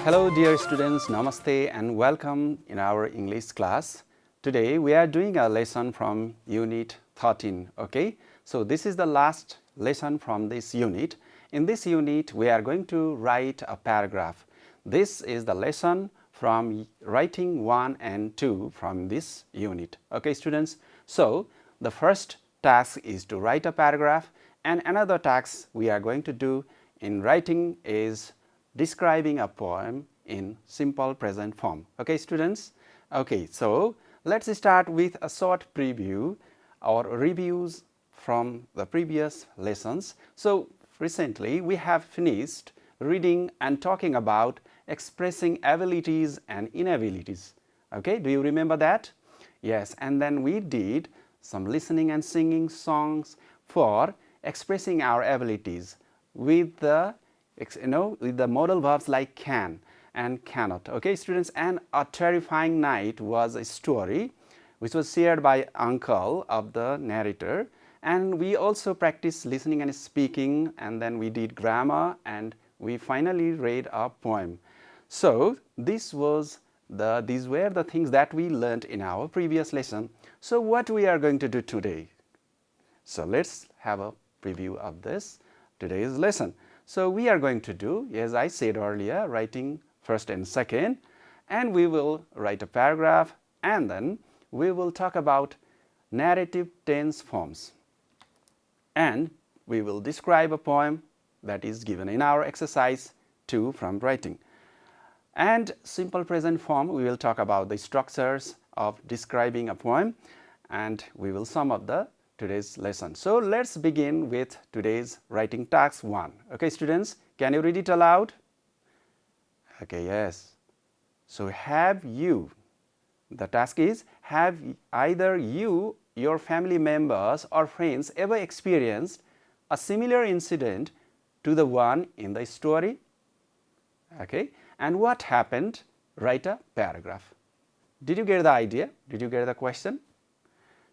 Hello dear students, Namaste and welcome in our English class. Today we are doing a lesson from Unit 13, okay? So this is the last lesson from this unit. In this unit we are going to write a paragraph. This is the lesson from writing 1 and 2 from this unit, okay students? So the first task is to write a paragraph, and another task we are going to do in writing is describing a poem in simple present form. Okay students? Okay, so let's start with a short preview or reviews from the previous lessons. So recently we have finished reading and talking about expressing abilities and inabilities. Okay, do you remember that? Yes, and then we did some listening and singing songs for expressing our abilities with the with the modal verbs like can and cannot. Okay students, and A Terrifying Night was a story which was shared by uncle of the narrator, and we also practiced listening and speaking, and then we did grammar, and we finally read a poem. So these were the things that we learned in our previous lesson. So what we are going to do today? So let's have a preview of this today's lesson. So we are going to do, as I said earlier, writing first and second, and we will write a paragraph, and then we will talk about narrative tense forms, and we will describe a poem that is given in our exercise 2 from writing. And simple present form, we will talk about the structures of describing a poem, and we will sum up the today's lesson. So let's begin with today's writing task 1. Okay students, can you read it aloud? Okay, yes. So the task is, have either you, your family members or friends ever experienced a similar incident to the one in the story? Okay, and what happened? Write a paragraph. Did you get the idea? Did you get the question?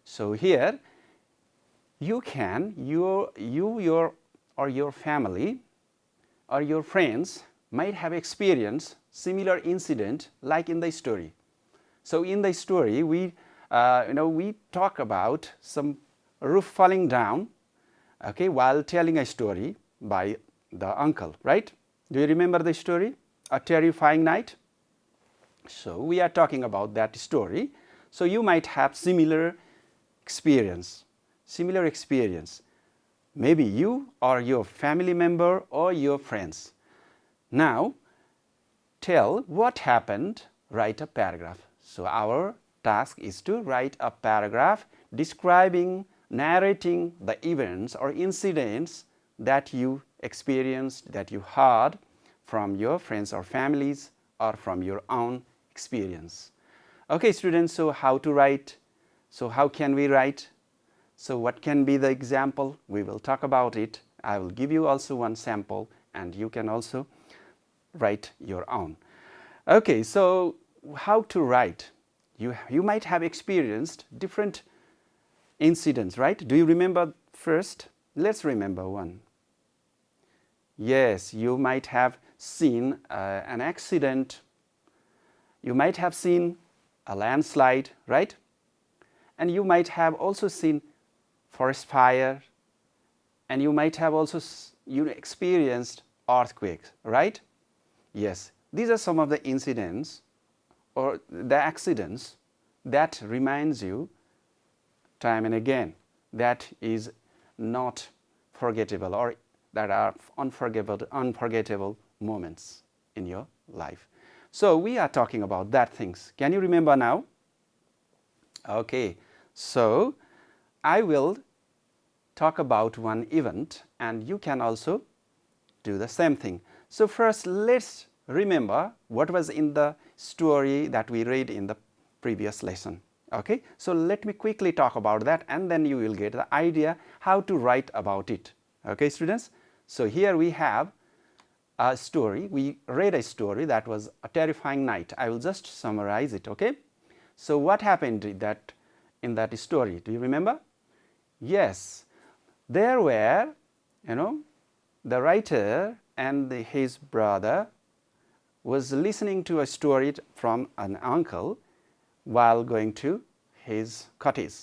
So here you can, your family or your friends might have experienced similar incident like in the story. So in the story we talk about some roof falling down, okay, while telling a story by the uncle, right? Do you remember the story, A Terrifying Night? So we are talking about that story. So you might have similar experience. Maybe you or your family member or your friends. Now tell what happened, write a paragraph. So our task is to write a paragraph describing, narrating the events or incidents that you experienced, that you heard from your friends or families or from your own experience. Okay students, so how to write? So how can we write? So what can be the example? We will talk about it. I will give you also one sample, and you can also write your own. Okay, so how to write? You might have experienced different incidents, right? Do you remember first? Let's remember one. Yes, you might have seen an accident. You might have seen a landslide, right? And you might have also seen forest fire, and you might have also experienced earthquakes, right? Yes, these are some of the incidents or the accidents that reminds you time and again, that is not forgettable, or that are unforgettable moments in your life. So we are talking about that things. Can you remember now? Okay, so I will talk about one event, and you can also do the same thing. So first let's remember what was in the story that we read in the previous lesson. Okay, so let me quickly talk about that, and then you will get the idea how to write about it. Okay students, so here we have a story. We read a story that was A Terrifying Night. I will just summarize it. Okay, so what happened in that story? Do you remember? Yes, there were, the writer and his brother was listening to a story from an uncle while going to his cottage.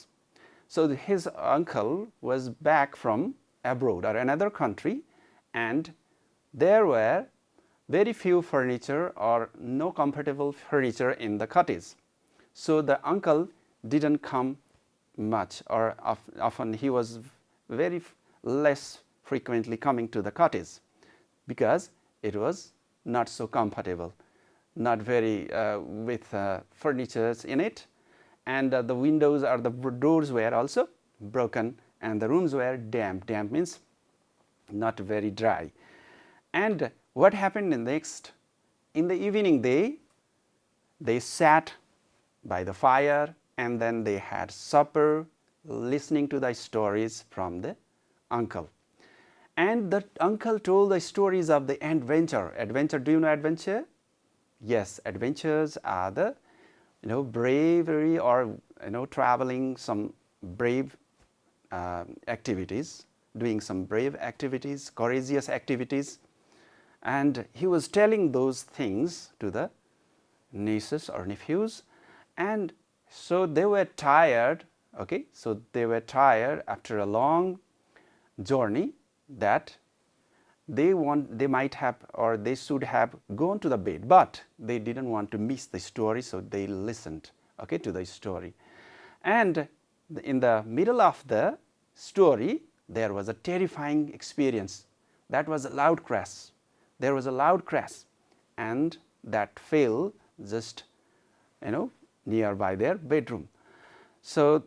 So his uncle was back from abroad or another country, and there were very few furniture or no comfortable furniture in the cottage. So the uncle didn't come much, or often he was very less frequently coming to the cottage because it was not so comfortable, not very with furnitures in it, and the windows or the doors were also broken, and the rooms were damp. Damp means not very dry. And what happened next? In the evening, they sat by the fire, and then they had supper, listening to the stories from the uncle. And the uncle told the stories of the adventure. Adventure, do you know adventure? Yes, adventures are the bravery, or traveling some brave activities, doing some brave activities, courageous activities. And he was telling those things to the nieces or nephews, and so they were tired. Okay, so they were tired after a long journey, that they might have, or they should have gone to the bed, but they didn't want to miss the story, so they listened, okay, to the story. And in the middle of the story, there was a terrifying experience. That was a loud crash. There was a loud crash, and that fell just nearby their bedroom. So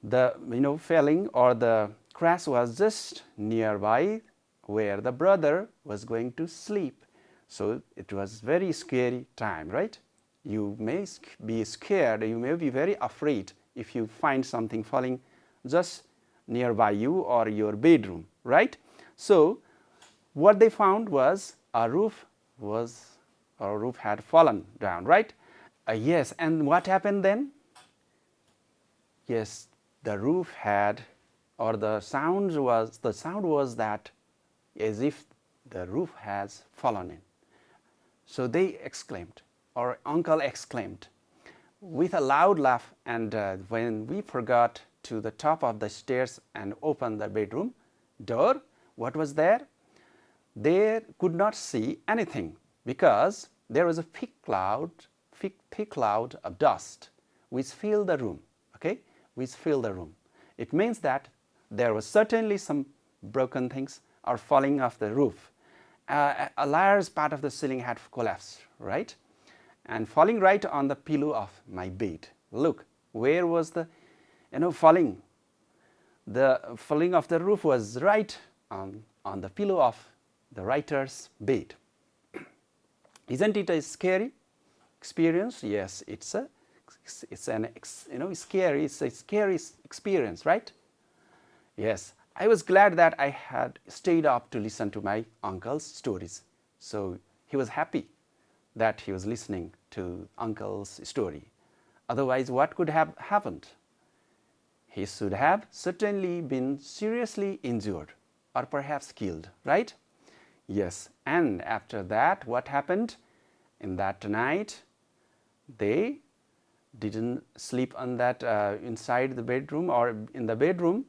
the falling or the crash was just nearby where the brother was going to sleep. So it was very scary time, right? You may be scared, you may be very afraid if you find something falling just nearby you or your bedroom, right? So what they found was a roof had fallen down, right? Yes, and what happened then? Yes, the roof had, or the sound was that as if the roof has fallen in. So they exclaimed, or uncle exclaimed with a loud laugh, and when we forgot to the top of the stairs and opened the bedroom door, what was there? They could not see anything because there was a thick cloud of dust which filled the room, okay, which filled the room. It means that there was certainly some broken things or falling off the roof. A large part of the ceiling had collapsed, right? And falling right on the pillow of my bed. Look, where was the falling? The falling of the roof was right on the pillow of the writer's bed. Isn't it a scary experience? Yes, it's a scary experience, right? Yes, I was glad that I had stayed up to listen to my uncle's stories. So he was happy that he was listening to uncle's story. Otherwise, what could have happened? He should have certainly been seriously injured or perhaps killed, right? Yes, and after that, what happened? In that night, they didn't sleep on that inside the bedroom or in the bedroom.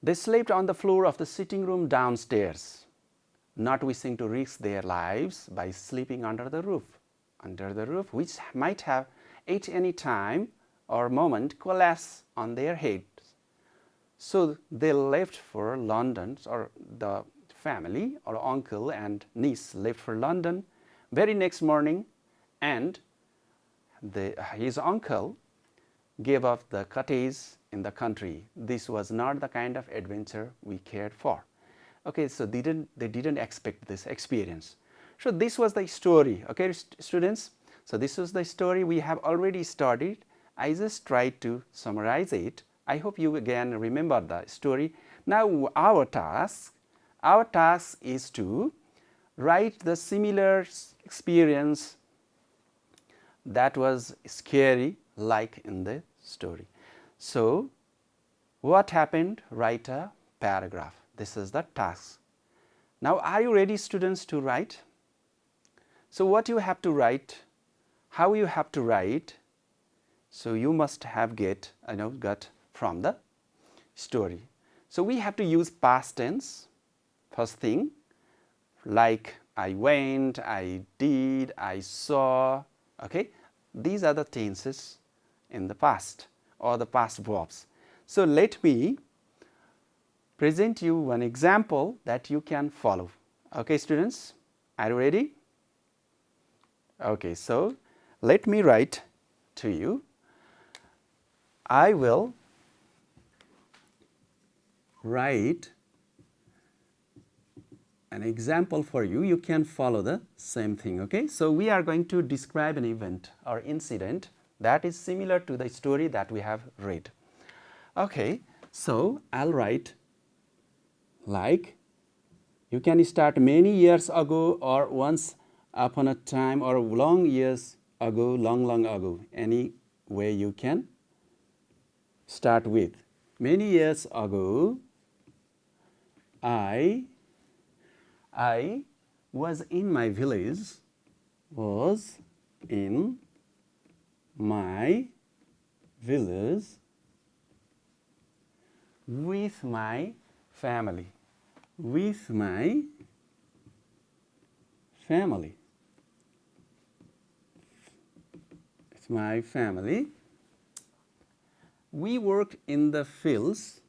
They slept on the floor of the sitting room downstairs, not wishing to risk their lives by sleeping under the roof, which might have at any time or moment collapsed on their heads. So they left for London, or the family or uncle and niece left for London very next morning, and his uncle gave up the cottage in the country. This was not the kind of adventure we cared for. Okay, so they didn't expect this experience. So this was the story, okay, students. So this was the story we have already studied. I just tried to summarize it. I hope you again remember the story. Now our task is to write the similar experience that was scary like in the story. So what happened? Write a paragraph. This is the task. Now are you ready, students, to write? So what you have to write, how you have to write, so you must have got from the story. So we have to use past tense, first thing, like I went, I did, I saw, okay? These are the tenses in the past or the past verbs. So let me present you one example that you can follow. Okay, students, are you ready? Okay, so let me write to you. I will write an example for you. You can follow the same thing. Okay, so we are going to describe an event or incident that is similar to the story that we have read. Okay, so I'll write like, you can start many years ago or once upon a time or long years ago, long ago. Any way you can start with. Many years ago, I was in my village, with my family. With my family. We worked in the fields.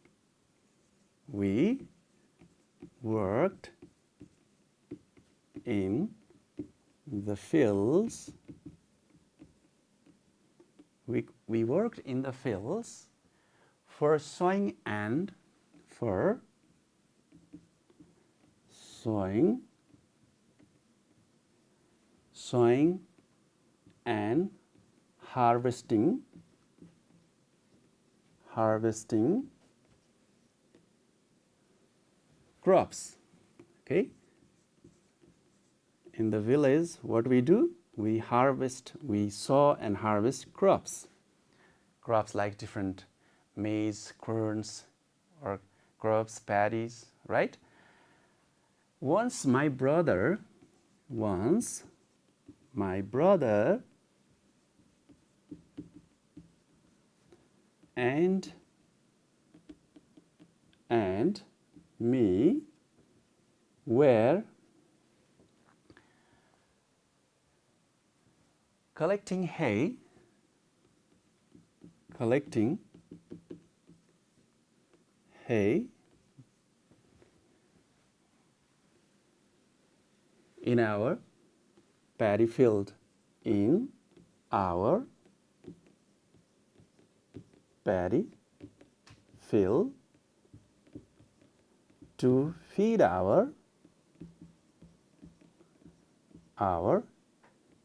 We worked in the fields. We worked in the fields for sowing and harvesting crops. Okay, in the village, what we do, we sow and harvest crops like different maize, corns, or crops, paddies, right? Once my brother and me were collecting hay in our paddy field. In our paddy field to feed our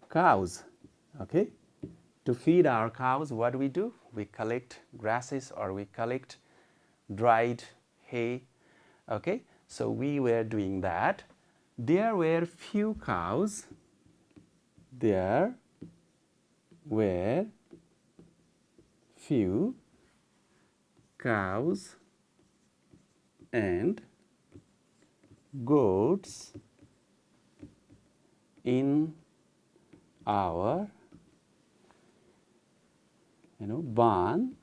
cows. Okay, to feed our cows, what do? We collect grasses or we collect dried hay. Okay, so we were doing that. There were few cows. There were few cows and goats in our barn.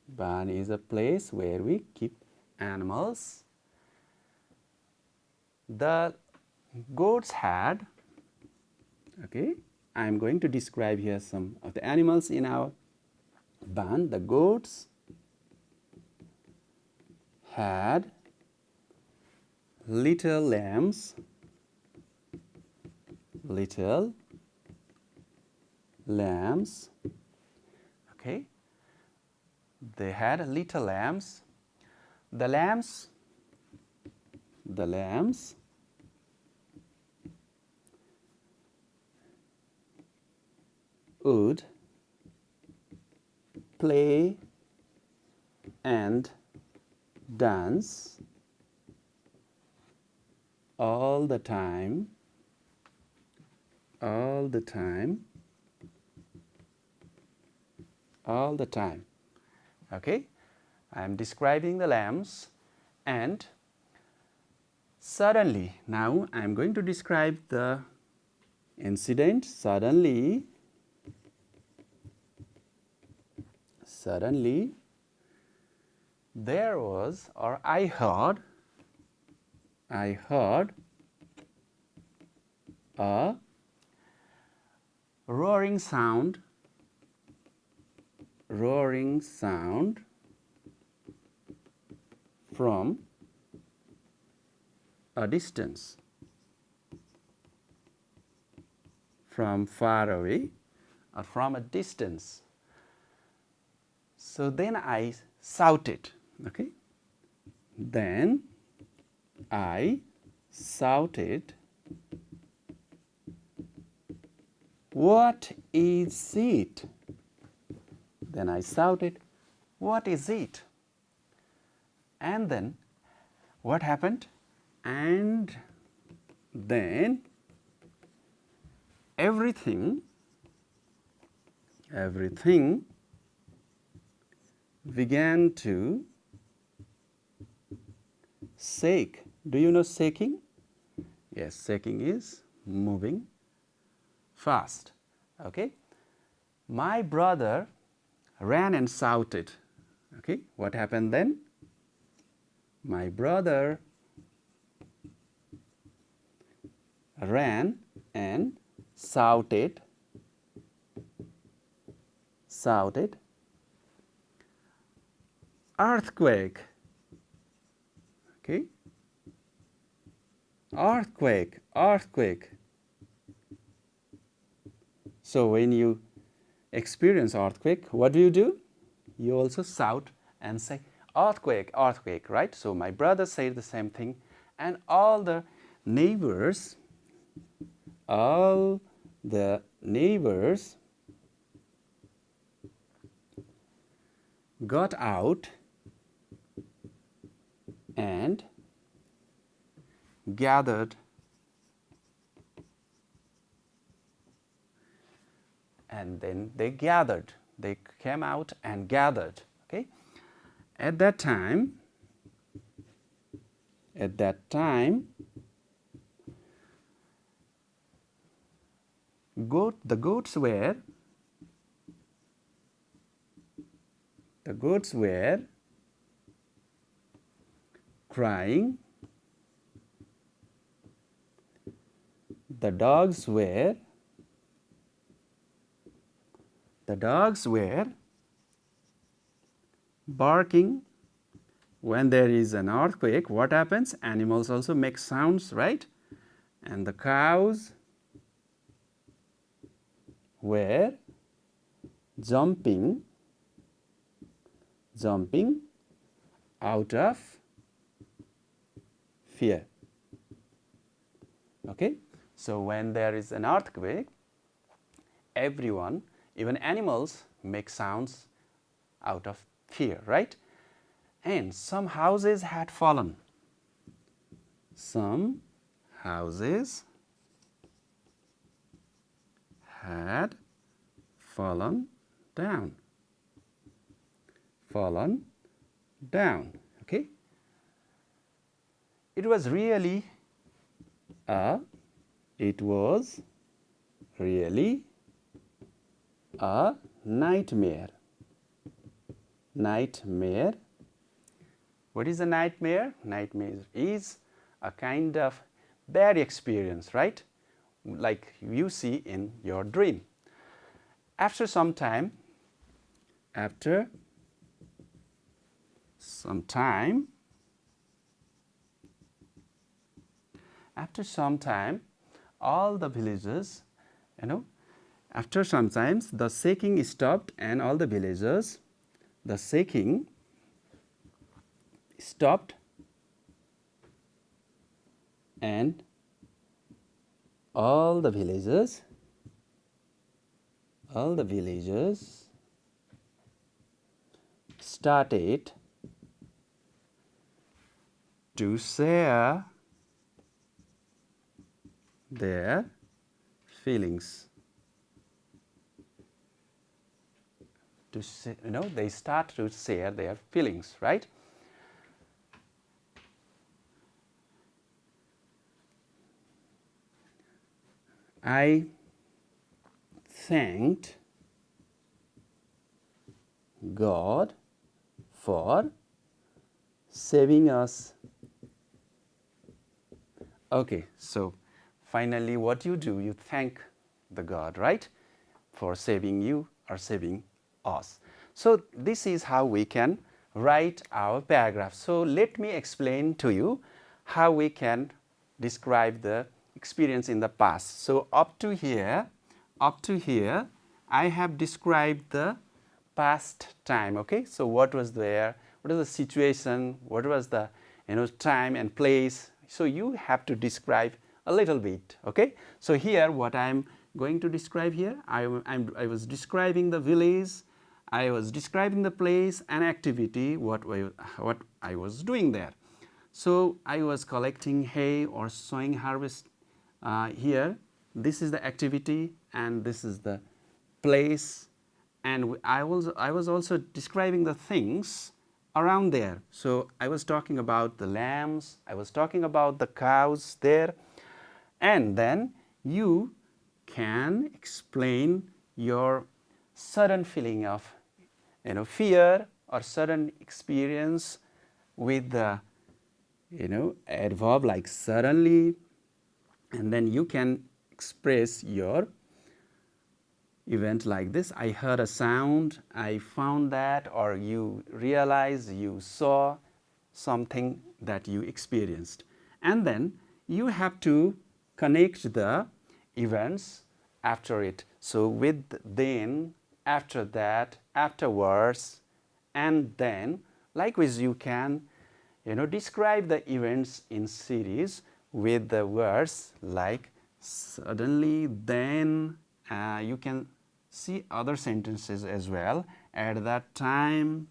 Barn is a place where we keep animals. The goats had, okay, I am going to describe here some of the animals in our barn. The goats had little lambs, okay, they had little lambs. The lambs would play and dance all the time. Okay, I am describing the lambs, and suddenly now I am going to describe the incident, suddenly there was, or I heard a roaring sound from a distance, from far away or from a distance. So then I shouted, okay? Then I shouted, "What is it?" Then I shouted, "What is it?" And then what happened? And then everything began to shake. Do you know shaking? Yes, shaking is moving fast. Okay? My brother ran and shouted. Okay? What happened then? My brother ran and shouted, "Earthquake!" Okay? Earthquake, earthquake. So when you experience earthquake, what do? You also shout and say, "Earthquake, earthquake," right? So my brother said the same thing, and all the neighbors got out and gathered, and then they came out and gathered. Okay? At that time the goats were crying, the dogs were barking. When there is an earthquake, what happens? Animals also make sounds, right? And the cows were jumping out of fear. Okay? So when there is an earthquake, everyone, even animals, make sounds out of fear, right? And some houses had fallen. Some houses had fallen down. Okay? It was really a nightmare. What is a nightmare? Nightmare is a kind of bad experience, right? Like you see in your dream. After some time, all the villagers, after some time, the shaking stopped, and all the villagers, the shaking stopped, and all the villagers started to share their feelings. They start to share their feelings, right? I thanked God for saving us. Okay, so finally what you do, you thank the God, right, for saving you or saving us. So this is how we can write our paragraph. So let me explain to you how we can describe the experience in the past. So up to here I have described the past time. Okay, so what was there, what was the situation, what was the time and place. So you have to describe a little bit. Okay, so here what I'm going to describe here, I was describing the village, I was describing the place and activity, what I was doing there. So I was collecting hay or sowing harvest. Here this is the activity and this is the place, and I was also describing the things around there. So I was talking about the lambs, I was talking about the cows there, and then you can explain your sudden feeling of fear or sudden experience with the adverb like suddenly, and then you can express your event like this: I heard a sound, I found that, or you realize you saw something that you experienced. And then you have to connect the events after it. So with then, after that, afterwards, and then. Likewise you can describe the events in series with the words like suddenly, then. You can see other sentences as well. At that time,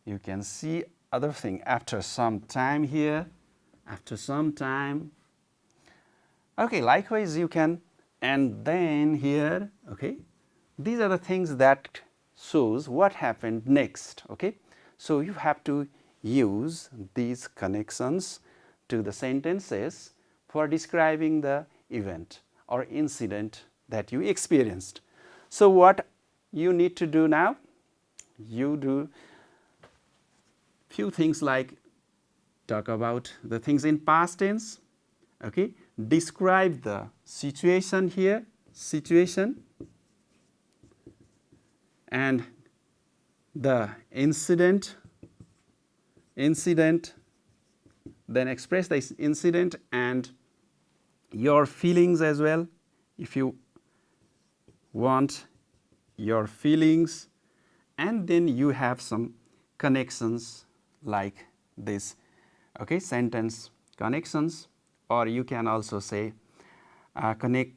you can see other thing. After some time here, after some time. Okay, likewise you can, and then here. Okay, these are the things that shows what happened next. Okay, so you have to use these connections to the sentences for describing the event or incident that you experienced. So what you need to do now, you do few things like talk about the things in past tense. Okay, describe the situation here, situation, and the incident, then express the incident and your feelings as well, if you want your feelings, and then you have some connections like this. Okay, sentence connections, or you can also say connect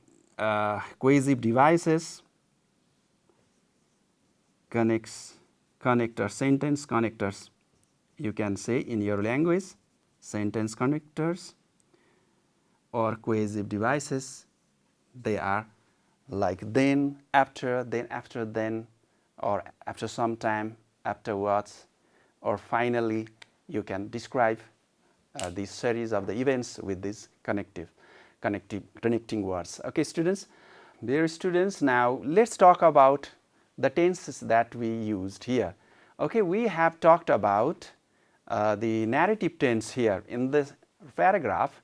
cohesive devices, connector, sentence connectors, you can say in your language, sentence connectors or cohesive devices. They are like then, after, then, or after some time, afterwards, or finally. You can describe this series of the events with these connecting words. Okay, students. Dear students, now let's talk about the tenses that we used here. Okay, we have talked about the narrative tense here in this paragraph.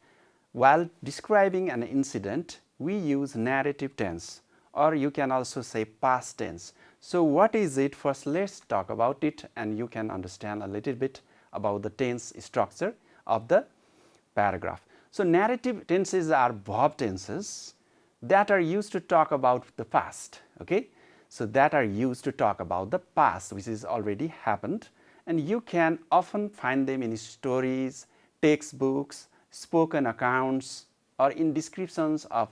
While describing an incident, we use narrative tense, or you can also say past tense. So what is it? First let's talk about it, and you can understand a little bit about the tense structure of the paragraph. So narrative tenses are verb tenses that are used to talk about the past. Okay, so that are used to talk about the past which is already happened, and you can often find them in stories, textbooks, spoken accounts, or in descriptions of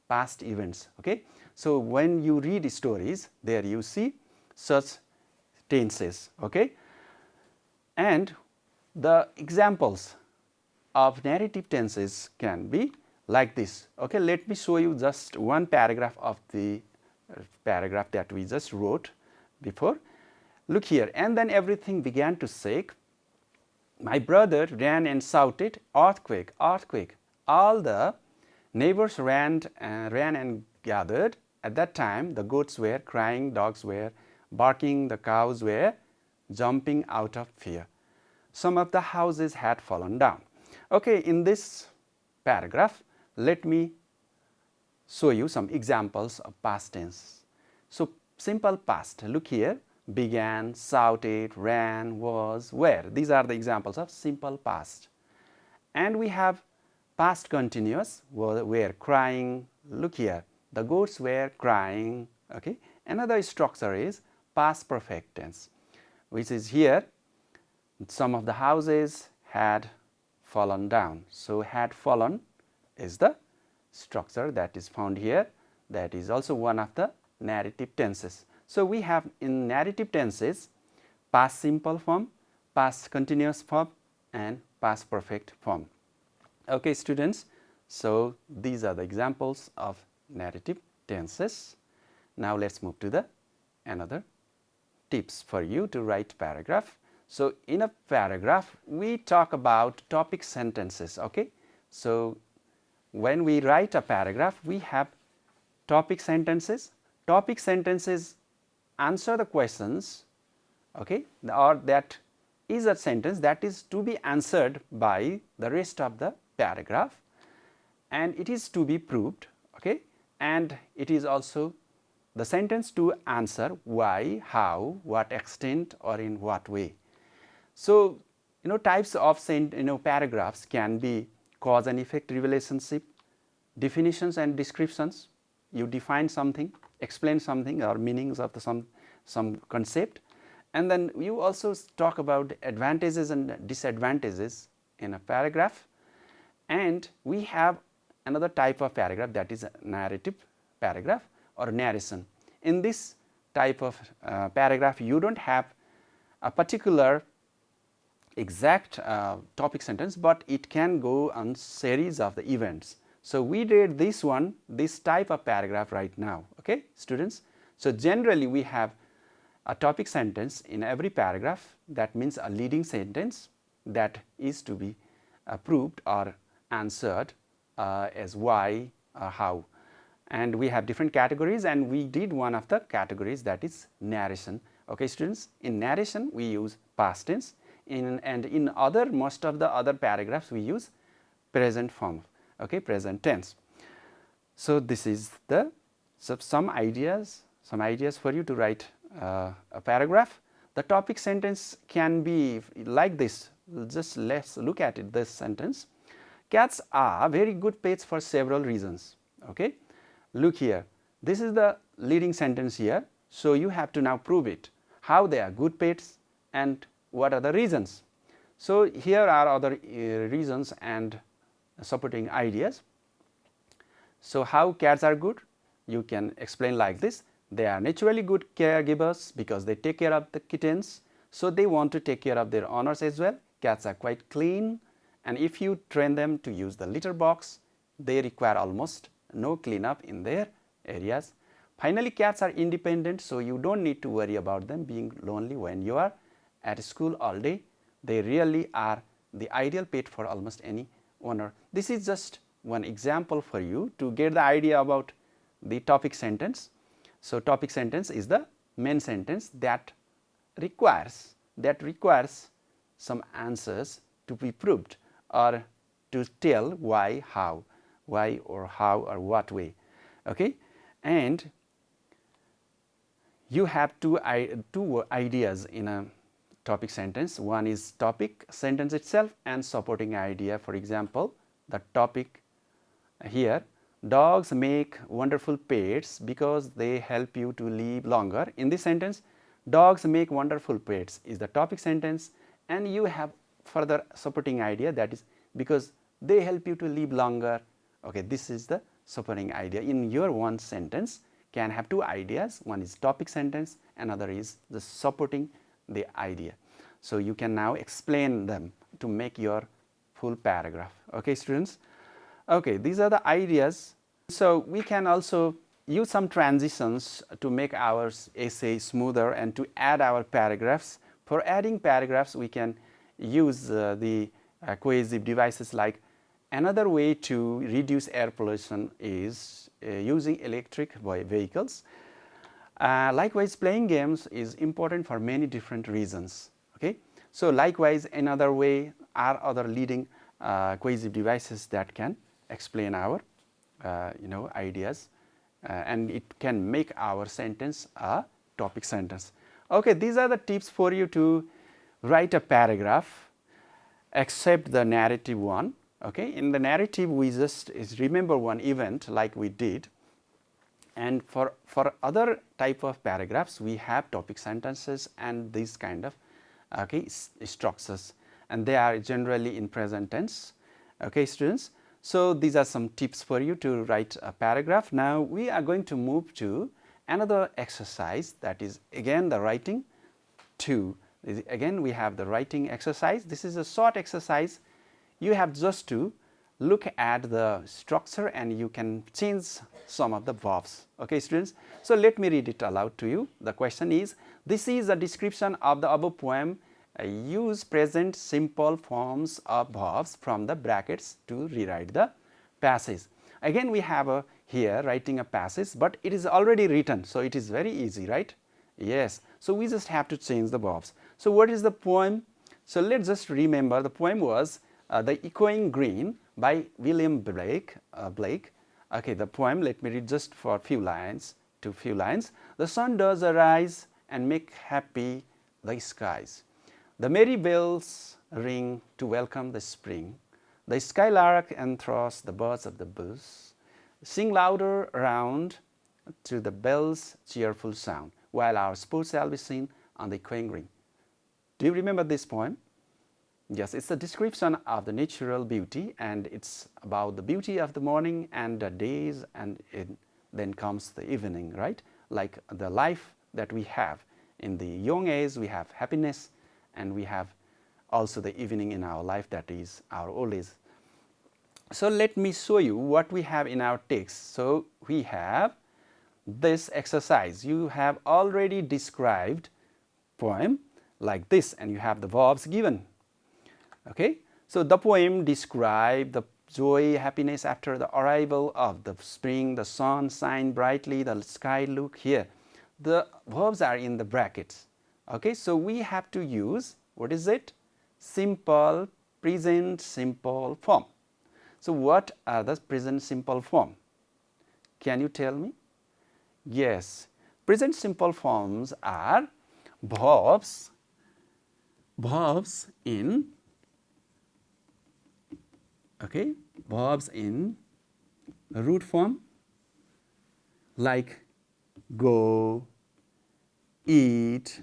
past events. Okay, so when you read stories, there you see such tenses. Okay, and the examples of narrative tenses can be like this. Okay, let me show you just one paragraph of the paragraph that we just wrote before. Look here. And then everything began to shake. My brother ran and shouted, earthquake, earthquake. All the Neighbors ran and gathered. At that time, the goats were crying, dogs were barking, the cows were jumping out of fear. Some of the houses had fallen down. Okay, in this paragraph, let me show you some examples of past tense. So, simple past, look here, began, shouted, ran, was, were. These are the examples of simple past. And we have past continuous, were crying, look here, the goats were crying. Okay. Another structure is past perfect tense, which is here, some of the houses had fallen down. So, had fallen is the structure that is found here, that is also one of the narrative tenses. So, we have in narrative tenses past simple form, past continuous form and past perfect form. Okay, students, so these are the examples of narrative tenses. Now, let us move to the another tips for you to write paragraph. So, in a paragraph we talk about topic sentences. Okay. So, when we write a paragraph we have topic sentences. Topic sentences answer the questions, okay, or that is a sentence that is to be answered by the rest of the paragraph, and it is to be proved, okay, and it is also the sentence to answer why, how, what extent or in what way. So, types of paragraphs can be cause and effect relationship, definitions and descriptions. You define something, explain something or meanings of some concept, and then you also talk about advantages and disadvantages in a paragraph. And we have another type of paragraph, that is a narrative paragraph or narration. In this type of paragraph you do not have a particular exact topic sentence, but it can go on series of the events. So, we did this type of paragraph right now, okay, students. So, generally we have a topic sentence in every paragraph, that means a leading sentence that is to be proved or answered as why, how, and we have different categories, and we did one of the categories, that is narration. Okay, students, in narration we use past tense, and in most of the other paragraphs we use present form, okay, present tense. So, this is the some ideas for you to write a paragraph. The topic sentence can be like this. Just let us look at it. This sentence: cats are very good pets for several reasons. Okay, look here, this is the leading sentence here. So, you have to now prove it, how they are good pets and what are the reasons. So, here are other reasons and supporting ideas. So, how cats are good? You can explain like this: they are naturally good caregivers because they take care of the kittens. So, they want to take care of their owners as well. Cats are quite clean, and if you train them to use the litter box, they require almost no cleanup in their areas. Finally, cats are independent, so you do not need to worry about them being lonely when you are at school all day. They really are the ideal pet for almost any owner. This is just one example for you to get the idea about the topic sentence. So, topic sentence is the main sentence that requires some answers to be proved or to tell why, how, or what way. Okay? And you have two ideas in a topic sentence. One is topic sentence itself and supporting idea. For example, the topic here: dogs make wonderful pets because they help you to live longer. In this sentence, dogs make wonderful pets is the topic sentence, and you have further supporting idea, that is because they help you to live longer. Okay, this is the supporting idea. In your one sentence can have two ideas, one is topic sentence, another is the supporting the idea. So, you can now explain them to make your full paragraph. Okay, students. Okay, these are the ideas. So, we can also use some transitions to make our essay smoother and to add our paragraphs. For adding paragraphs, we can use the cohesive devices like another way to reduce air pollution is using electric vehicles. Likewise, playing games is important for many different reasons. Okay? So likewise, another way are other leading cohesive devices that can explain our ideas, and it can make our sentence a topic sentence. Okay, these are the tips for you to write a paragraph except the narrative one. Okay, in the narrative we just remember one event like we did, and for other type of paragraphs we have topic sentences and these kind of structures, and they are generally in present tense. Okay, students, so these are some tips for you to write a paragraph. Now we are going to move to another exercise, that is again the writing 2. Again we have the writing exercise. This is a short exercise. You have just to look at the structure and you can change some of the verbs. Okay, students, so let me read it aloud to you. The question is, this is a description of the above poem. Use present simple forms of verbs from the brackets to rewrite the passage. Again we have here writing a passage, but it is already written, so it is very easy, right? Yes, so we just have to change the verbs. So what is the poem? So let's just remember the poem was The Echoing Green by William Blake. Okay, the poem, let me read just for a few lines. The sun does arise and make happy the skies. The merry bells ring to welcome the spring. The skylark enthralls the birds of the bush. Sing louder around to the bells' cheerful sound, while our sports shall be seen on the echoing green. Do you remember this poem? Yes, it's a description of the natural beauty, and it's about the beauty of the morning and the days, and then comes the evening, right? Like the life that we have. In the young age, we have happiness, and we have also the evening in our life, that is our old age. So let me show you what we have in our text. So we have this exercise. You have already described poem like this, and you have the verbs given. Okay, so the poem describes the joy, happiness after the arrival of the spring. The sun shine brightly, the sky look here. The verbs are in the brackets. Okay, so we have to use, what is it? Simple, present simple form. So what are the present simple form? Can you tell me? Yes, present simple forms are verbs in verbs in root form, like go, eat,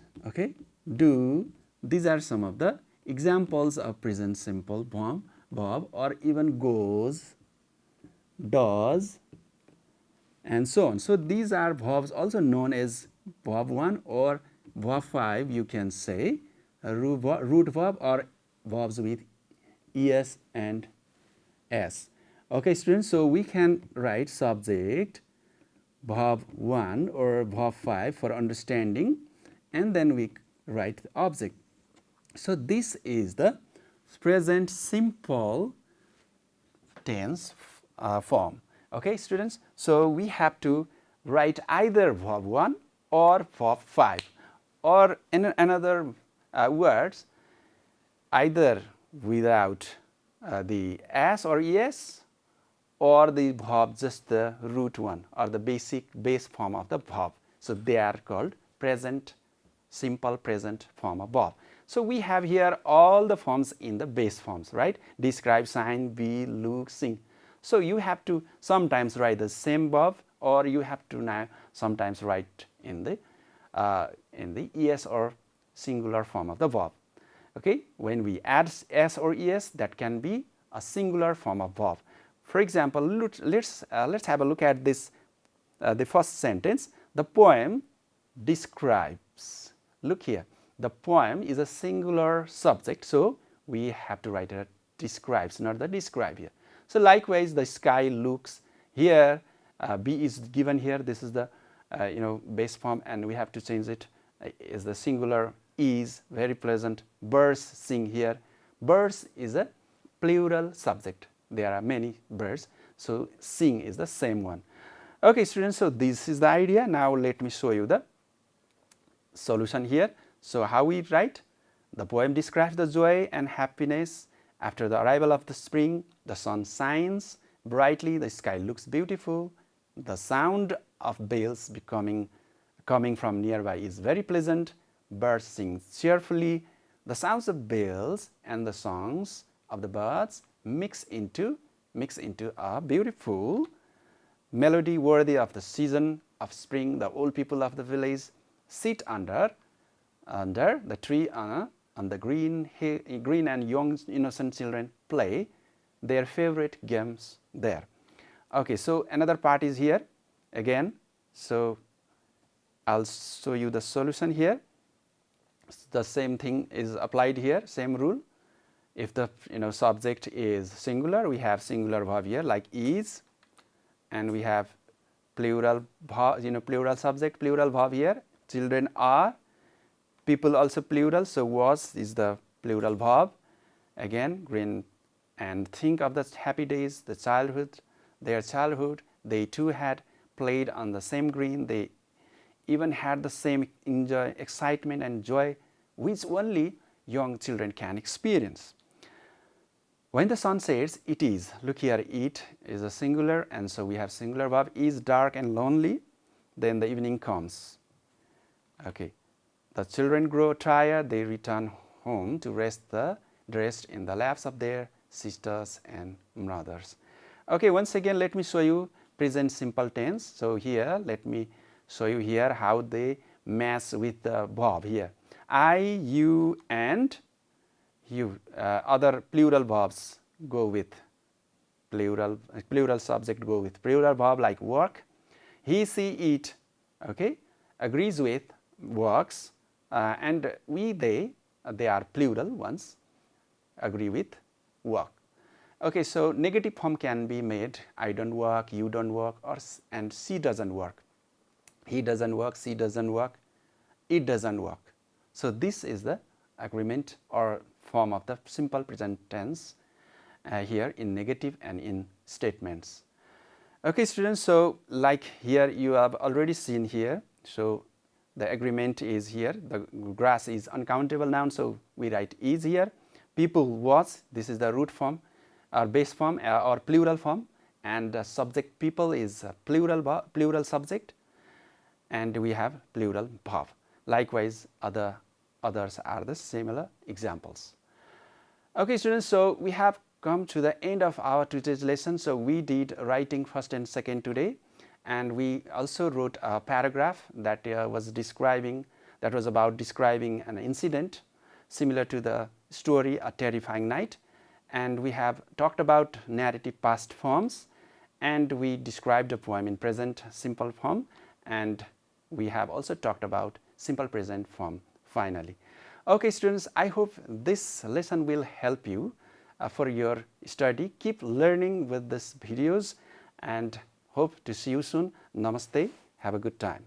do. These are some of the examples of present simple form verb, or even goes, does, and so on. So these are verbs also known as verb 1 or verb 5, you can say, root verb or verbs with es and s. Okay, students, so we can write subject verb 1 or verb 5 for understanding, and then we write the object. So this is the present simple tense form. Okay, students, so we have to write either verb 1 or verb 5, or in another words, either without the s or es, or the verb just the root one or the base form of the verb. So they are called present simple present form of verb. So we have here all the forms in the base forms, right? Describe, sign, be, look, sing. So you have to sometimes write the same verb, or you have to now sometimes write in the es or singular form of the verb. Okay, when we add s or es, that can be a singular form of verb. For example, let's have a look at this. The first sentence. The poem describes. Look here. The poem is a singular subject, so we have to write it describes, not the describe here. So likewise, the sky looks here. Be is given here. This is the base form, and we have to change it. Is the singular is very pleasant. Birds sing here. Birds is a plural subject. there are many birds. So sing is the same one. Okay, students, so this is the idea. Now let me show you the solution here. So how we write? The poem describes the joy and happiness after the arrival of the spring. The sun shines brightly, the sky looks beautiful, the sound of bells coming from nearby is very pleasant, birds sing cheerfully, the sounds of bells and the songs of the birds mix into a beautiful melody worthy of the season of spring. The old people of the village sit under the tree on the green and young innocent children play their favorite games there. Okay, so another part is here again. So I'll show you the solution here. The same thing is applied here, same rule. If the subject is singular, we have singular verb here like is, and we have plural plural subject, plural verb here. Children are, people also plural, so was is the plural verb. Again, green, and think of the happy days, the childhood, their childhood. They too had played on the same green. They even had the same enjoy, excitement and joy which only young children can experience. When the sun sets, it is, look here, it is a singular, and so we have singular verb, is dark and lonely, then the evening comes. Okay, the children grow tired, they return home to rest in the laps of their sisters and brothers. Okay, once again let me show you present simple tense. So here let me show you here how they match with the verb here. I, you and you. Other plural verbs go with plural subject go with plural verb like work. He, she, it, okay, agrees with, works, and we, they are plural ones, agree with, work. Okay, so negative form can be made I don't work, you don't work, and she doesn't work. He doesn't work, she doesn't work, it doesn't work. So this is the agreement or form of the simple present tense here in negative and in statements. Okay, students, so like here you have already seen here. So the agreement is here. The grass is uncountable noun, so we write is here. People, was, this is the root form or base form or plural form, and the subject people is plural subject, and we have plural verb. Likewise, others are the similar examples. Okay, students, so we have come to the end of our today's lesson. So we did writing first and second today, and we also wrote a paragraph that was about describing an incident similar to the story A Terrifying Night, and we have talked about narrative past forms, and we described a poem in present simple form, and we have also talked about simple present form finally. Okay, students, I hope this lesson will help you for your study. Keep learning with these videos and hope to see you soon. Namaste. Have a good time.